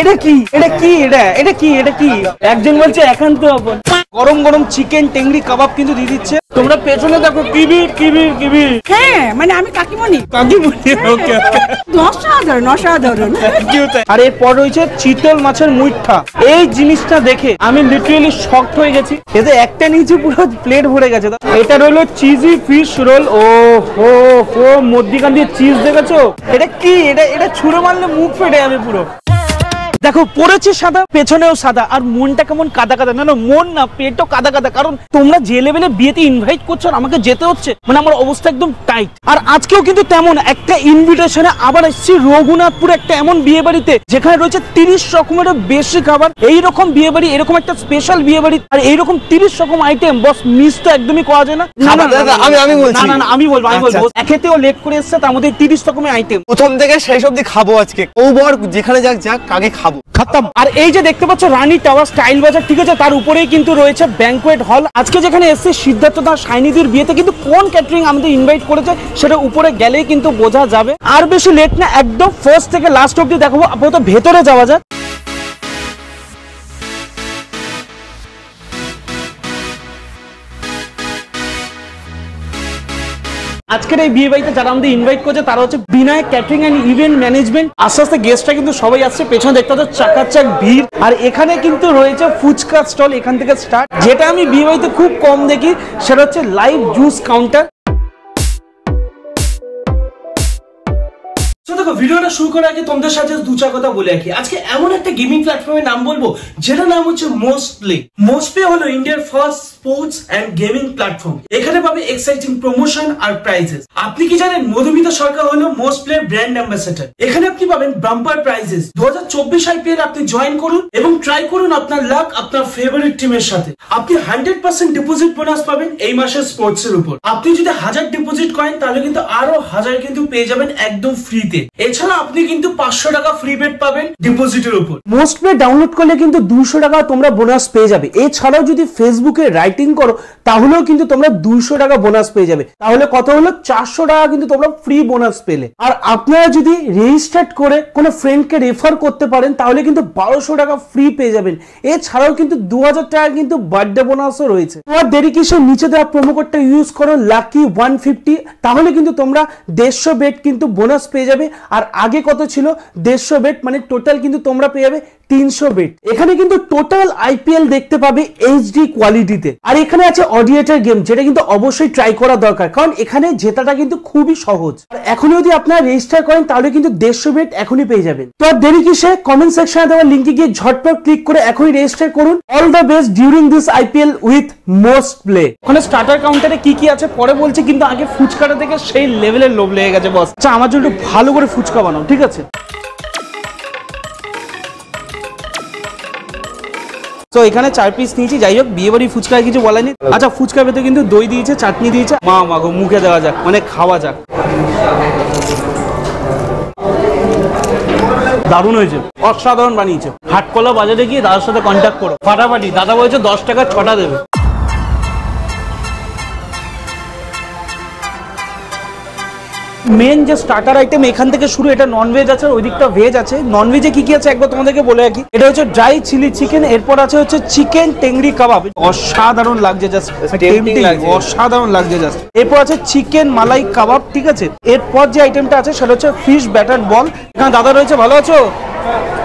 এটা কি একজন বলছে একান্ত আপন। গরম গরম চিকেন টেংরি কাবাব কিন্তু দিয়ে দিচ্ছে। তোমরা পেছনে দেখো কিবির কিবির কিবির। হ্যাঁ মানে আমি কাকিমণি। ওকে অসাধারণ। আর এরপর রয়েছে চিতল মাছের মুইঠা। এই জিনিসটা দেখে আমি লিটারালি শকড হয়ে গেছি। এতে একটা নিচে পুরো প্লেট ভরে গেছে। এটা রইলো চিজি ফিশ রোল। ও হো হো মধ্যিখান দিয়ে চিজ দেখেছো? এটা কি? এটা ছুঁড়ে মারলে মুখ ফেটে যাবে পুরো। দেখো পড়েছে সাদা, পেছনেও সাদা, আর মনটা কেমন কাদা কাদা। না মন না, পেটও কাদা কাদা। কারণ তোমরা যে লেভেলে বিয়েতে ইনভাইট করছো আর আমাকে যেতে হচ্ছে, মানে আমার অবস্থা একদম টাইট। আর আজকেও কিন্তু তেমন একটা ইনভিটেশনে আবার এসেছি রঘুনাথপুর একটা এমন বিয়ে বাড়িতে যেখানে রয়েছে 30 রকমেরও বেশি খাবার। এইরকম বিয়ে বাড়ি, এরকম একটা স্পেশাল বিয়ে বাড়ি আর এইরকম 30 রকম আইটেম, বস মিস তো একদমই করা যায় না। আমি বলবো একেতেও লেট করে এসছে, তার মধ্যে 30 রকমের আইটেম। প্রথম থেকে শেষ অবধি খাবো আজকে। ও বর যেখানে যাক আগে খাবো। খতম। আর এই যে দেখতে পাচ্ছ রানী টাওয়ার স্টাইল বাজার, ঠিক আছে, তার উপরেই কিন্তু রয়েছে ব্যাংকোয়েট হল। আজকে যেখানে এসছে সিদ্ধার্থ দা শাইনিদির বিয়েতে, কিন্তু কোন ক্যাটারিং আমাদের ইনভাইট করেছে সেটা উপরে গেলেই কিন্তু বোঝা যাবে। আর বেশি লেট না, একদম ফার্স্ট থেকে লাস্ট অবধি দেখাবো। আপাতত ভেতরে যাওয়া যাক। আজকের এই বিয়ে বাড়িতে যারা আমাদের ইনভাইট করছে তারা হচ্ছে Vinayak catering and event management. আস্তে আস্তে গেস্টরা কিন্তু সবাই আসছে। পেছনে দেখতে পাচ্ছ চাকাচাক ভিড়। আর এখানে কিন্তু রয়েছে ফুচকা স্টল, এখান থেকে স্টার্ট। যেটা আমি বিয়ে বাড়িতে খুব কম দেখি সেটা হচ্ছে লাইভ জুস কাউন্টার। দেখো ভিডিওটা শুরু করার আগে তোমাদের সাথে দু চার কথা বলে রাখি। আজকে এমন একটা গেমিং প্ল্যাটফর্মের নাম বলবো যেটার নাম হচ্ছে মোস্ট প্লে। মোস্ট প্লে হলো ইন্ডিয়ার first sports and gaming platform. এখানে পাবে এক্সাইটিং প্রমোশন আর প্রাইজেস। আপনি কি জানেন মধুমিতা সরকার হলো মোস্ট প্লে ব্র্যান্ড অ্যাম্বাসেডর। এখানে আপনি পাবেন বাম্পার প্রাইজেস। 2024 আইপিএল আপনি জয়েন করুন এবং ট্রাই করুন আপনার লাক আপনার ফেভারিট টিমের সাথে। আপনি 100% ডিপোজিট বোনাস পাবেন এই মাসের স্পোর্টস এর উপর। আপনি যদি 1000 ডিপোজিট করেন তাহলে কিন্তু আরো 1000 কিন্তু পেয়ে যাবেন একদম ফ্রিতে। এছাড়া আপনি কিন্তু 500 টাকা ফ্রি বেট পাবেন ডিপোজিটের উপর। মোস্ট প্লে ডাউনলোড করলে কিন্তু 200 টাকা তোমরা বোনাস পেয়ে যাবে। এছাড়াও যদি ফেসবুকে রাইটিং করো তাহলেও কিন্তু তোমরা 200 টাকা বোনাস পেয়ে যাবে। তাহলে কত হলো? 400 টাকা কিন্তু তোমরা ফ্রি বোনাস পেলে। আর আপনারা যদি রেজিস্টার্ড করে কোনো ফ্রেন্ডকে রেফার করতে পারেন তাহলে কিন্তু 1200 টাকা ফ্রি পেয়ে যাবেন। এছাড়াও কিন্তু 2000 টাকা কিন্তু বার্থডে বোনাসও রয়েছে। তোমার দেরি কিসে? নিচে দেওয়া প্রোমো কোডটা ইউজ করো লাকি 150, তাহলে কিন্তু তোমরা 150 বেট কিন্তু বোনাস পেয়ে যাবে। আর আগে কত ছিল? 150 বেট, মানে টোটাল কিন্তু তোমরা পেয়ে যাবে 300 বেট। এখানে কিন্তু টোটাল আইপিএল দেখতে পাবে এইচডি কোয়ালিটিতে। আর এখানে আছে অডিয়েটার গেম, যেটা কিন্তু অবশ্যই ট্রাই করা দরকার, কারণ এখানে জেতাটা কিন্তু খুবই সহজ। আর এখনই যদি আপনারা রেজিস্টার করেন তাহলে কিন্তু 150 বেট এখনই পেয়ে যাবেন। তো আর দেরি কিসে? কমেন্ট সেকশনে দেওয়া লিংকে গিয়ে ঝটপট ক্লিক করে এখনই রেজিস্টার করুন। All the best during this IPL with most play. ওখানে স্টার্টার কাউন্টারে কি কি আছে পরে বলছি, কিন্তু আগে ফুচকাটা থেকে সেই লেভেলের লোভ লেগে গেছে বস। আচ্ছা আমার জন্য একটু ভালো করে ফুচকা বানাও, ঠিক আছে? তো এখানে 4 পিস নিয়েছি। যাই হোক বিয়ে বাড়ি ফুচকায় কিছু বলেনি। আচ্ছা ফুচকার ভেতরে কিন্তু দই দিয়েছে, চাটনি দিয়েছে। মা গো, মুখে দেওয়া যাক, মানে খাওয়া যাক। দারুণ হয়েছে, অসাধারণ বানিয়েছে। হাটকলা বাজারে গিয়ে দাদার সাথে কন্ট্যাক্ট করো ফাটাফাটি। দাদা বলছে 10 টাকা 6টা দেবে। মেন যে স্টার্টার আইটেম এখান থেকে শুরু। এটা ননভেজ আছে, ওই দিকটা ভেজ আছে। ননভেজে কি কি আছে একবার তোমাদেরকে বলে রাখি। এটা হচ্ছে ড্রাই চিলি চিকেন, এরপর আছে হচ্ছে চিকেন টেংরি কাবাব, অসাধারণ লাগছে জাস্ট, অসাধারণ লাগছে জাস্ট। এরপর আছে চিকেন মালাই কাবাব, ঠিক আছে। এরপর যে আইটেমটা আছে সেটা হচ্ছে ফিশ ব্যাটার বল। এখানে দাদা রয়েছে, ভালো আছো?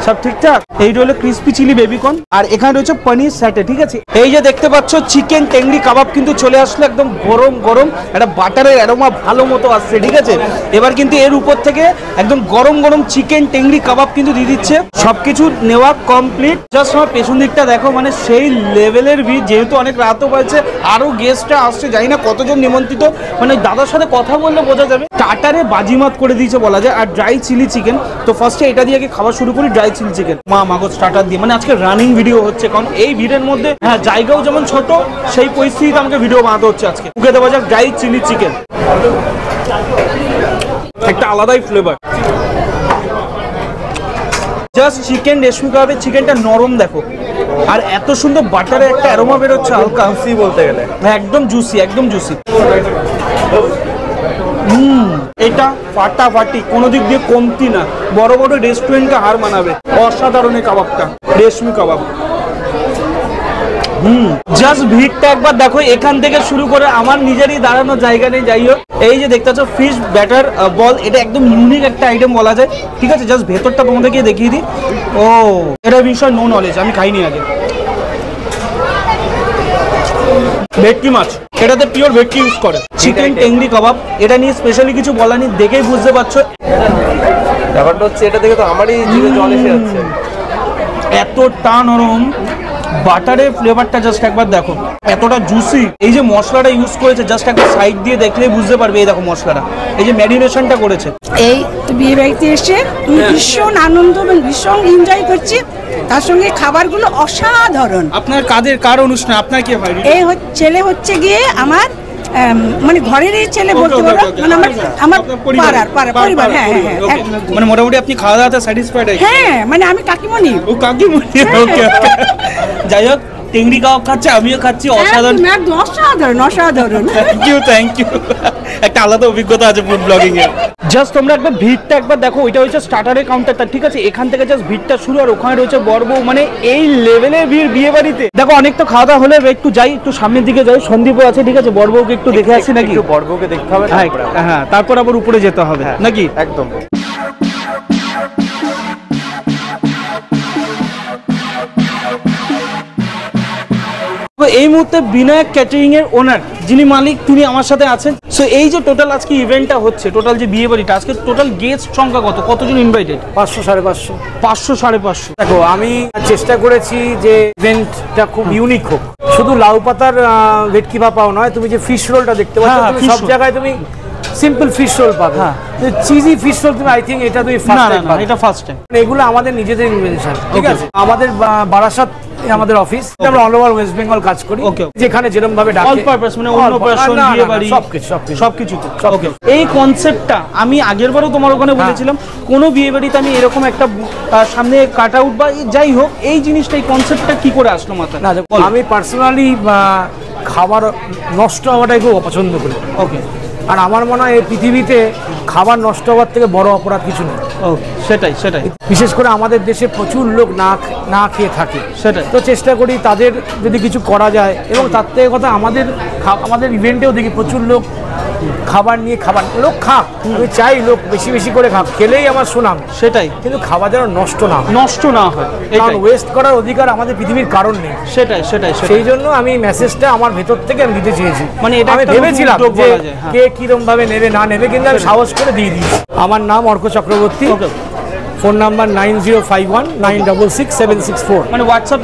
সব ঠিকঠাক। এইটা হলো ক্রিসপি চিলি বেবিকর্ন, আর এখানে রয়েছে পনির স্যাটে, ঠিক আছে। এই যে দেখতে পাচ্ছ চিকেন টেংরি কাবাব কিন্তু চলে আসলো, একদম গরম গরম, একটা বাটারের অ্যারোমা ভালো মতো আসছে, ঠিক আছে। এবার কিন্তু এর উপর থেকে একদম গরম গরম চিকেন টেংরি কাবাব কিন্তু দিয়ে দিচ্ছে। সবকিছু নেওয়া কমপ্লিট। জাস্ট আমার পেছন দিকটা দেখো, মানে সেই লেভেলের ভিড়। যেহেতু অনেক রাতও হয়েছে, আরো গেস্টরা আসছে, জানি না কতজন নিমন্ত্রিত, মানে দাদার সাথে কথা বললে বোঝা যাবে। স্টার্টারে বাজিমাত করে দিয়েছে বলা যায়। আর ড্রাই চিলি চিকেন, তো ফার্স্টে এটা দিয়ে খাওয়া শুরু করি, ড্রাই চিলি চিকেন। মাগো স্টার্টার দিয়ে, মানে আজকে রানিং ভিডিও হচ্ছে, কারণ এই ভিড়ের মধ্যে হ্যাঁ জায়গাও যেমন ছোট, সেই পরিস্থিতিতে আমাকে ভিডিও বানাতে হচ্ছে আজকে। মুখে দেওয়া যাক ড্রাই চিলি চিকেন, একটা আলাদাই ফ্লেভার। জাস্ট চিকেন রেশমি কাবাবে চিকেনটা নরম দেখো, আর এত সুন্দর বাটারের একটা অ্যারোমা বেরোচ্ছে, হালকা বলতে গেলে একদম জুসি, একদম জুসি। এটা ফাটাফাটি, কোনো দিক দিয়ে কমতি না, বড় বড় রেস্টুরেন্টকে হার মানাবে। অসাধারণ এই কাবাবটা, রেশমি কাবাব। জাস্ট ভিড়টা একবার দেখো, এখান থেকে শুরু করে আমার নিজেরই দাঁড়ানোর জায়গা নেই। যাই হোক, এই যে দেখতে পাচ্ছ ফিশ ব্যাটার বল, এটা একদম ইউনিক একটা আইটেম বলা যায়, ঠিক আছে। জাস্ট ভেতরটা তোমাদেরকে দেখিয়ে দিই। ও, এটা বিষয় নো নলেজ, আমি খাইনি আগে। ভেটকি মাছ, এটাতে পিওর ভেটকি ইউজ করে। চিকেন টেংরি কাবাব, এটা নিয়ে স্পেশালি কিছু বলা নেই, দেখেই বুঝতে পারছো। ব্যাপারটা হচ্ছে এটা দেখে তো আমারই জিভে জল এসে যাচ্ছে। এতটা নরম, বাটারের ফ্লেভারটা জাস্ট একবার দেখো, এতটা জুসি। এই যে মশলাটা ইউজ করেছে, জাস্ট একবার সাইড দিয়ে দেখলেই বুঝতে পারবে। এই দেখো মশলাটা, এই যে ম্যারিনেশনটা করেছে। এই বিয়ে বাড়িতে এসে ভীষণ আনন্দ এবং ভীষণ এনজয় করছি, তার সঙ্গে খাবারগুলো অসাধারণ। আপনার কার অনুষ্ঠান, আপনার কি হয়? এই ছেলে হচ্ছে গিয়ে আমার মানে ঘরেরই ছেলে বলতে পারো, মানে আমার পাড়ার পরিবার। হ্যাঁ হ্যাঁ হ্যাঁ, মানে মোটামুটি আপনি খাওয়া দাওয়াতে স্যাটিসফাইড? হ্যাঁ, মানে আমি কাকিমণি। ও কাকিমণি, ওকে। যাই হোক, টেংরি কাবাব খাচ্ছে, আমিও খাচ্ছি, অসাধারণ অসাধারণ অসাধারণ। Thank you. একটা আলাদা অভিজ্ঞতা আছে ফুড ব্লগিং এর। জাস্ট তোমরা একবার ভিড়টা একবার দেখো, ওইটা হচ্ছে স্টার্টারের কাউন্টারটা, ঠিক আছে। এখান থেকে জাস্ট ভিড়টা শুরু, আর ওখানে রয়েছে বরবউ। মানে এই লেভেলের ভিড় বিয়ে বাড়িতে। দেখো অনেক তো খাওয়া দাওয়া হলে একটু যাই, একটু সামনের দিকে যাই, সন্দীপও আছে, ঠিক আছে। বরবউকে একটু দেখে আসি নাকি? বরবউকে দেখতে হবে, হ্যাঁ, তারপর আবার উপরে যেতে হবে নাকি? একদম। এই মুহূর্তে বিনায়ক ক্যাটারিং এর ওনার যিনি মালিক, তিনি আমার সাথে আছেন। সো এই যে টোটাল আজকে ইভেন্টটা হচ্ছে, টোটাল যে বিয়ে বাড়িটা, আজকে টোটাল গেস্ট সংখ্যা কতজন ইনভাইটেড? 500 550। 500 550। দেখো, আমি চেষ্টা করেছি যে ইভেন্টটা খুব ইউনিক হোক। শুধু লাউ পাতার ভেটকি ভাপাও নয়, তুমি যে ফিশ রোলটা দেখতে পাচ্ছ, তুমি সব জায়গায় তুমি সিম্পল ফিশ রোল পাবে, চিজি ফিশ রোল তুমি, আই থিঙ্ক এটা তুমি ফার্স্ট টাইম পাবে। এটা ফার্স্ট টাইম। এগুলো আমাদের নিজেদের ইনভেনশন, ঠিক আছে। আমাদের বারাসাত আমাদের অফিস, আমরা অল ওভার ওয়েস্ট বেঙ্গল কাজ করি, যেখানে যেরকম ভাবে ডাকে, অল পারপাস, মানে অন্নপ্রাশন, বিয়ে বাড়ি, সবকিছুতে। ওকে, এই কনসেপ্টটা আমি আগেরবারও তোমার ওখানে বলেছিলাম, কোন বিয়ে বাড়িতে আমি এরকম একটা সামনে কাট আউট বা যাই হোক, এই জিনিসটা, এই কনসেপ্টটা কি করে আসলো মাথায়? না, আমি পার্সোনালি খাবার নষ্ট হওয়াটাই খুব অপছন্দ করি। ওকে, আর আমার মনে হয় এই পৃথিবীতে খাবার নষ্ট হওয়ার থেকে বড় অপরাধ কিছু নেই। সেটাই। বিশেষ করে আমাদের দেশে প্রচুর লোক না খেয়ে থাকে, সেটাই। তো চেষ্টা করি তাদের যদি কিছু করা যায়। এবং তার থেকে কথা, আমাদের ইভেন্টেও দেখি প্রচুর লোক খাবার নিয়ে লোক খাক, আমি চাই লোক বেশি বেশি করে খাক, খেলেই আমার সুনাম। সেটাই, কিন্তু খাবার যেন নষ্ট না হয়, কারণ ওয়েস্ট করার অধিকার আমাদের পৃথিবীর কারণ নেই। সেটাই। সেই জন্য আমি মেসেজটা আমার ভেতর থেকে আমি দিতে চেয়েছি। মানে এটা আমি ভেবেছিলাম যে কে কিরকম ভাবে নেবে না নেবে, কিন্তু আমি সাহস করে দিয়ে দিই। আমার নাম অর্ক চক্রবর্তী, ফোন নাম্বার 9051966764, মানে WhatsApp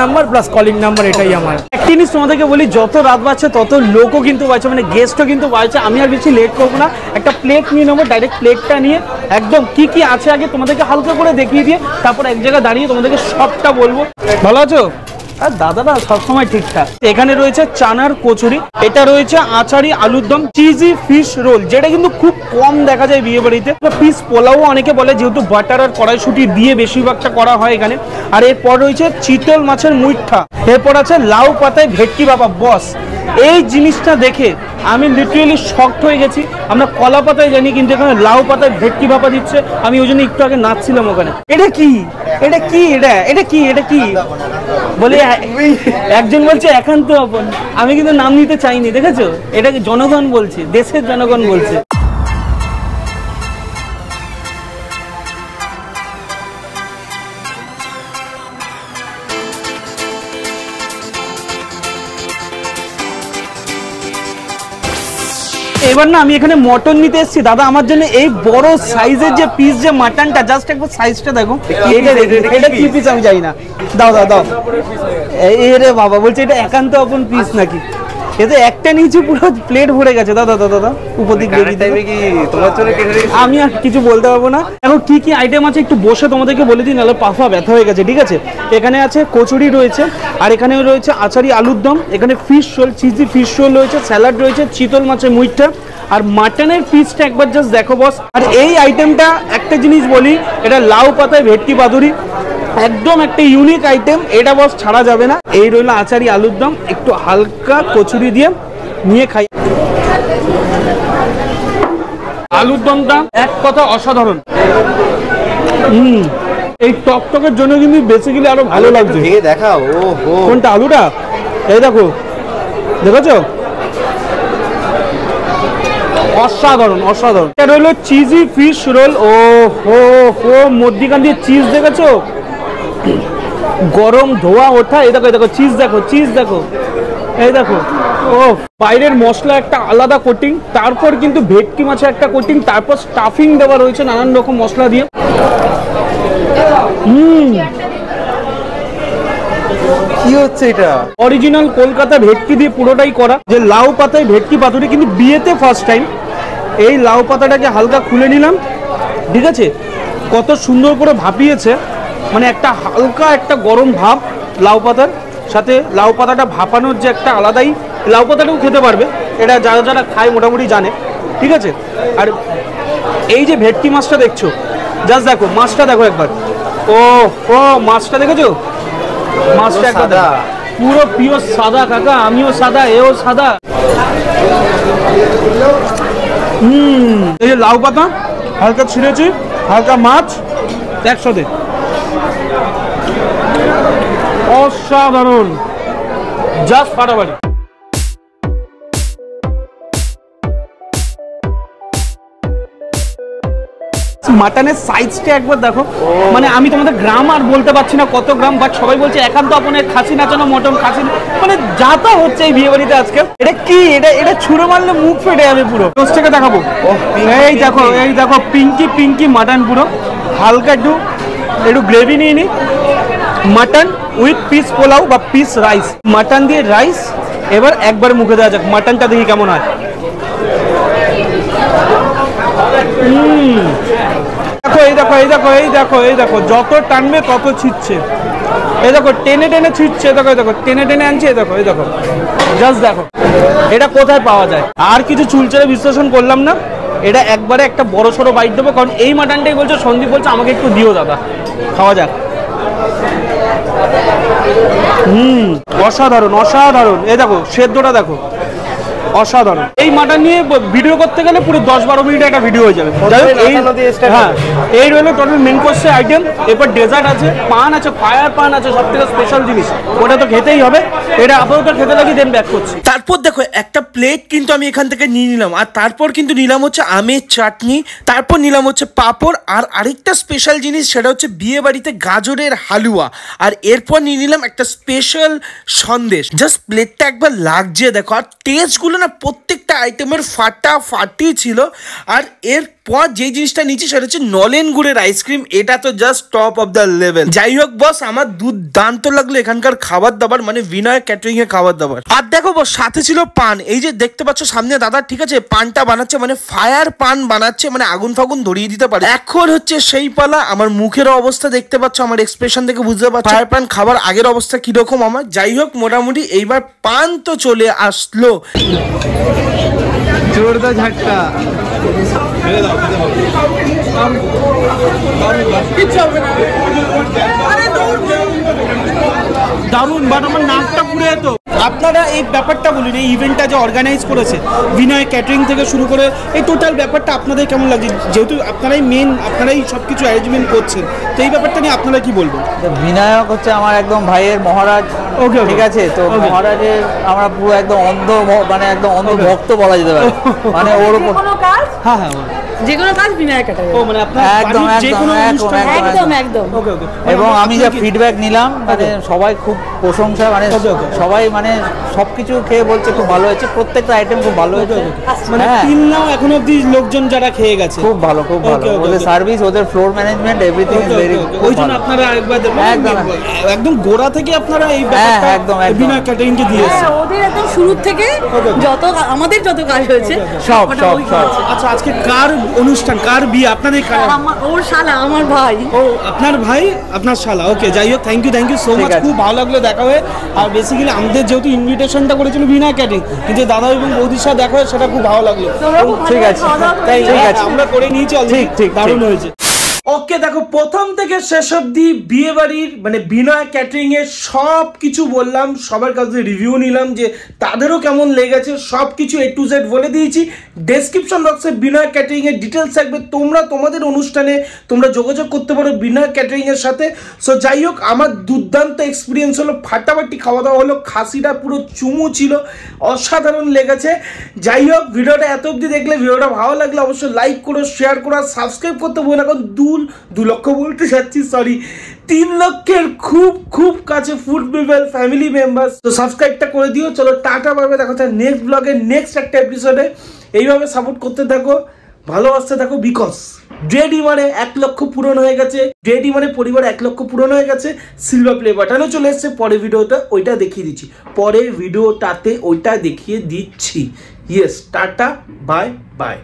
number plus calling number, এটাই আমার। একটা জিনিস তোমাদেরকে বলি, যত রাত বাড়ছে তত লোকও কিন্তু বাড়ছে, মানে গেস্টও কিন্তু বাড়ছে। আমি আর বেশি লেট করবো না, একটা প্লেট নিয়ে নেবো, ডাইরেক্ট প্লেটটা নিয়ে একদম কি আছে আগে তোমাদেরকে হালকা করে দেখিয়ে দিয়ে, তারপর এক জায়গায় দাঁড়িয়ে তোমাদেরকে সবটা বলবো। ভালো আছো? আর দাদারা সবসময় ঠিকঠাক। এখানে রয়েছে চানার কচুরি, এটা রয়েছে আচারি আলুর দম, চিজি ফিশ রোল, যেটা কিন্তু খুব কম দেখা যায় বিয়ে বাড়িতে। ফিশ পোলাও অনেকে বলে, যেহেতু বাটার আর কড়াইশুঁটি দিয়ে বেশিরভাগটা করা হয় এখানে। আর এরপর রয়েছে চিতল মাছের মুইঠা, এরপর আছে লাউ পাতায় ভেটকি বাবা বস। এই জিনিসটা দেখে আমি লিটারেলি শকড হয়ে গেছি। আমরা কলা পাতায় জানি, কিন্তু এখানে লাউ পাতায় ভেটকি ভাপা দিচ্ছে। আমি ওই জন্য একটু আগে নাচছিলাম ওখানে। এটা কি বলে, একজন বলছে একান্ত আপন, আমি কিন্তু নাম নিতে চাইনি, দেখেছো? এটাকে জনগণ বলছে, দেশের জনগণ বলছে। এবার না আমি এখানে মটন নিতে এসেছি দাদা, আমার জন্য এই বড় সাইজের যে পিস, যে মাটনটা, জাস্ট একবার সাইজটা দেখো। এটা কি পিস আমি জানি না, দাও এই রে বাবা, বলছে এটা একান্ত আপন পিস নাকি? এতে একটা নিচে পুরো প্লেট ভরে গেছে। দাদা উপর দিক আমি আর কিছু বলতে পারবো না। এখন কি আইটেম আছে একটু বসে তোমাদেরকে বলে দিই, নাহলে পাফা ব্যথা হয়ে গেছে, ঠিক আছে। এখানে আছে কচুরি রয়েছে, আর এখানে রয়েছে আচারি আলুর দম, এখানে fish roll, cheesy fish roll রয়েছে, স্যালাড রয়েছে, চিতল মাছের মুইঠা, আর মাটনের পিসটা একবার জাস্ট দেখো বস। আর এই আইটেমটা একটা জিনিস বলি, এটা লাউ পাতায় ভেটকি পাতুরি, একদম একটা ইউনিক আইটেম, এটা বস ছাড়া যাবে না। এই রইল আচারি আলুর দম, একটু হালকা কচুরি দিয়ে নিয়ে খাই। আলুর দমটা এক কথা অসাধারণ। এই টকটকের জন্য কিন্তু বেসিক্যালি আরো ভালো লাগছে। দেখাও। ও কোনটা? আলুটা? এই দেখো, দেখেছো? অসাধারণ অসাধারণ। এটা হলো চিজি ফিশ রোল। ও হো হো, মধ্যিখান দিয়ে চিজ দেখেছো, গরম ধোয়া ওঠা। এই দেখো, এই দেখো চিজ, দেখো চিজ, দেখো এই দেখো। ও বাইরের মশলা একটা আলাদা কোটিং, তারপর কিন্তু ভেটকি মাছের একটা কোটিং, তারপর স্টাফিং দেওয়া রয়েছে নানান রকম মশলা দিয়ে। কি হচ্ছে এটা? অরিজিনাল কলকাতা ভেটকি দিয়ে পুরোটাই করা। যে লাউ পাতায় ভেটকি পাতুরি, কিন্তু বিয়েতে ফার্স্ট টাইম। এই লাউ পাতাটাকে হালকা খুলে নিলাম, ঠিক আছে? কত সুন্দর করে ভাপিয়েছে, মানে একটা হালকা একটা গরম ভাব লাউ পাতার সাথে। লাউ পাতাটা ভাপানোর যে একটা আলাদাই, লাউ পাতাটাও খেতে পারবে, এটা যারা যারা খায় মোটামুটি জানে, ঠিক আছে? আর এই যে ভেটকি মাছটা দেখছো, জাস্ট দেখো মাছটা, দেখো একবার। ও ও মাছটা দেখেছো? মাছটা একবার পুরো পিওর সাদা কাকা, আমিও সাদা, এও সাদা। এই যে লাউ পাতা হালকা ছিঁড়েছি, হালকা মাছ একসাথে, অসাধারণ, জাস্ট ফাটাফাটি। মাটনের সাইজটা একবার দেখো, মানে আমি তোমাদের গ্রাম আর বলতে পারছি না কত গ্রাম, বাট সবাই বলছে একান্ত আপনের খাসি নাচানো মটন, খাসি মানে যা তা হচ্ছে এই বিয়ে বাড়িতে আজকে। এটা কি? এটা ছুঁড়ে মারলে মুখ ফেটে যাবে পুরো। টোস্টটাকে দেখাবো, এই দেখো, এই দেখো পিঙ্কি পিঙ্কি মাটন পুরো। হালকা একটু গ্রেভি নিয়ে নি, মাটন উইথ পিস পোলাও বা পিস রাইস, মাটন দিয়ে রাইস। এবার একবার মুখে দেওয়া যাক, মাটনটা দেখি কেমন হয়। দেখো, এই দেখো, এই দেখো, এই দেখো, এই দেখো, যত টানবে তত ছিটছে। এই দেখো টেনে টেনে ছিটছে, দেখো এই দেখো টেনে টেনে আনছে, এই দেখো, এই দেখো, জাস্ট দেখো এটা কোথায় পাওয়া যায়। আর কিছু চুলচেরা বিশ্লেষণ করলাম না, এটা একবারে একটা বড় সড়ো বাইট দেবো, কারণ এই মাটনটাই বলছে, সন্দীপ বলছে আমাকে একটু দিও দাদা, খাওয়া যাক। অসাধারণ অসাধারণ। এই দেখো সেদ্ধটা দেখো, অসাধারণ। এই মাটন নিয়ে ভিডিও করতে গেলে পুরো 10-12 মিনিটে একটা ভিডিও হয়ে যাবে। হ্যাঁ, এই রইল টোটাল মেন কোর্সের আইটেম। এরপর ডেজার্ট আছে, পান আছে, ফায়ার পান আছে, সব থেকে স্পেশাল জিনিস, ওটা তো খেতেই হবে। এটা আপাতত খেতে লাগি, দেন ব্যাক করছি। তারপর দেখো একটা প্লেট কিন্তু আমি এখান থেকে নিয়ে নিলাম, আর তারপর কিন্তু নিলাম হচ্ছে আমের চাটনি, তারপর নিলাম হচ্ছে পাঁপড়, আর আরেকটা স্পেশাল জিনিস সেটা হচ্ছে বিয়ে বাড়িতে গাজরের হালুয়া, আর এরপর নিয়ে নিলাম একটা স্পেশাল সন্দেশ। জাস্ট প্লেটটা একবার লাগছে দেখো, আর টেস্টগুলো না প্রত্যেকটা আইটেমের ফাটাফাটি ছিল। আর এরপর যে জিনিসটা নিচ্ছি সেটা হচ্ছে নলেন গুড়ের আইসক্রিম, এটা তো just top of the level. যাই হোক বস, আমার দুর্দান্ত লাগলো এখানকার খাবার দাবার, মানে বিনয় ক্যাটারিং এর খাবার দাবার। আর দেখো বস, সাথে ছিল পান, এই যে দেখতে পাচ্ছ সামনে দাদা, ঠিক আছে? পানটা বানাচ্ছে, মানে ফায়ার পান বানাচ্ছে, মানে আগুন ফাগুন ধরিয়ে দিতে পারে। এখন হচ্ছে সেই পালা। আমার মুখের অবস্থা দেখতে পাচ্ছ, আমার এক্সপ্রেশন দেখে বুঝতে পারছো ফায়ার পান খাবার আগের অবস্থা কিরকম আমার। যাই হোক মোটামুটি এইবার পান তো চলে আসলো। জোরদার ঝাটকা। দারুণ, বাট আমার নাকটা পুড়ে যেত। আপনারা এই ব্যাপারটা বলুন, এই ইভেন্টটা যে অর্গানাইজ করেছে বিনয় ক্যাটারিং থেকে শুরু করে, এই টোটাল ব্যাপারটা আপনাদের কেমন লাগছে? যেহেতু আপনারাই মেন, আপনারাই সব কিছু অ্যারেঞ্জমেন্ট করছেন, তো এই ব্যাপারটা নিয়ে আপনারা কি বলবেন? বিনায়ক হচ্ছে আমার একদম ভাইয়ের মহারাজ, ওকে ঠিক আছে? তো মহারাজের আমরা পুরো একদম অন্ধ, মানে একদম অন্ধ ভক্ত বলা যেতে পারে, মানে ওর উপর। হ্যাঁ হ্যাঁ, যে কোনো কাজ বিনায়ক ক্যাটারিং। ও মানে আপনার একদম যে কোনো অনুষ্ঠান, একদম একদম। ওকে ওকে। এবং আমি যা ফিডব্যাক নিলাম, মানে সবাই খুব প্রশংসা, মানে সবাই মানে সবকিছু খেয়ে বলছে খুব ভালো হয়েছে, প্রত্যেকটা আইটেম খুব ভালো হয়েছে। মানে তিন নাও এখন অবধি লোকজন যারা খেয়ে গেছে খুব ভালো, খুব ভালো। ওদের সার্ভিস, ওদের floor management, everything is very. ওই জন্য আপনারা একবার একদম গোড়া থেকে আপনারা এই ব্যাপারটা একদম বিনয় ক্যাটারিং কে দিয়েছেন। ওদের একদম শুরু থেকে যত আমাদের যত কাজ হয়েছে সব সব সব। আচ্ছা, আজকে কার অনুষ্ঠান, কার বিয়ে? আপনাদের ওর শালা, আমার ভাই। ও আপনার ভাই, আপনার শালা। ওকে, যাই হোক, থ্যাংক ইউ সো মাচ, খুব ভালো লাগলো দেখা হয়ে। আর বেসিক্যালি আমাদের যেহেতু ইনভিটেশনটা করেছিল বিনয় ক্যাটারিং, কিন্তু দাদা এবং বৌদির সাথে দেখা হয়ে সেটা খুব ভালো লাগলো। ঠিক আছে, ঠিক আছে, আমরা করে নিয়েছি, ঠিক ঠিক, দারুণ হয়েছে। ওকে দেখো, প্রথম থেকে শেষ অব্দি বিয়ে বাড়ির মানে বিনয় ক্যাটারিং এর সব কিছু বললাম, সবার কাছে রিভিউ নিলাম যে তাদেরও কেমন লেগেছে, সব কিছু A to Z বলে দিয়েছি। ডেসক্রিপশন বক্সে বিনয় ক্যাটারিং এর ডিটেলস থাকবে, তোমরা তোমাদের অনুষ্ঠানে তোমরা যোগাযোগ করতে পারো বিনয় ক্যাটারিং এর সাথে। সো যাই হোক, আমার দুর্দান্ত এক্সপিরিয়েন্স হলো, ফাটাফাটি খাওয়া দাওয়া হলো, খাসিটা পুরো চুমু ছিল, অসাধারণ লেগেছে। যাই হোক, ভিডিওটা এত অবধি দেখলে, ভিডিওটা ভালো লাগলে অবশ্যই লাইক করো, শেয়ার করো, সাবস্ক্রাইব করতে বলো। এখন 2 লক্ষ বলতে যাচ্ছি, সরি, 3 লক্ষের খুব খুব কাছে ফুড পিপল ফ্যামিলি মেম্বার্স। তো সাবস্ক্রাইবটা করে দিও। চলো টাটা, পাবে, দেখা হচ্ছে নেক্সট ব্লগে, নেক্সট একটা এপিসোডে। এইভাবে সাপোর্ট করতে থাকো, ভালোবাসতে থাকো, বিকজ ডেডি মানে 1 লক্ষ পূরণ হয়ে গেছে, ডেডি মানে পরিবার 1 লক্ষ পূরণ হয়ে গেছে। সিলভার প্লে বাটনও চলে এসছে, পরের ভিডিওটা ওইটা দেখিয়ে দিচ্ছি, পরের ভিডিওটাতে ওইটা দেখিয়ে দিচ্ছি। Yes, tata, bye bye.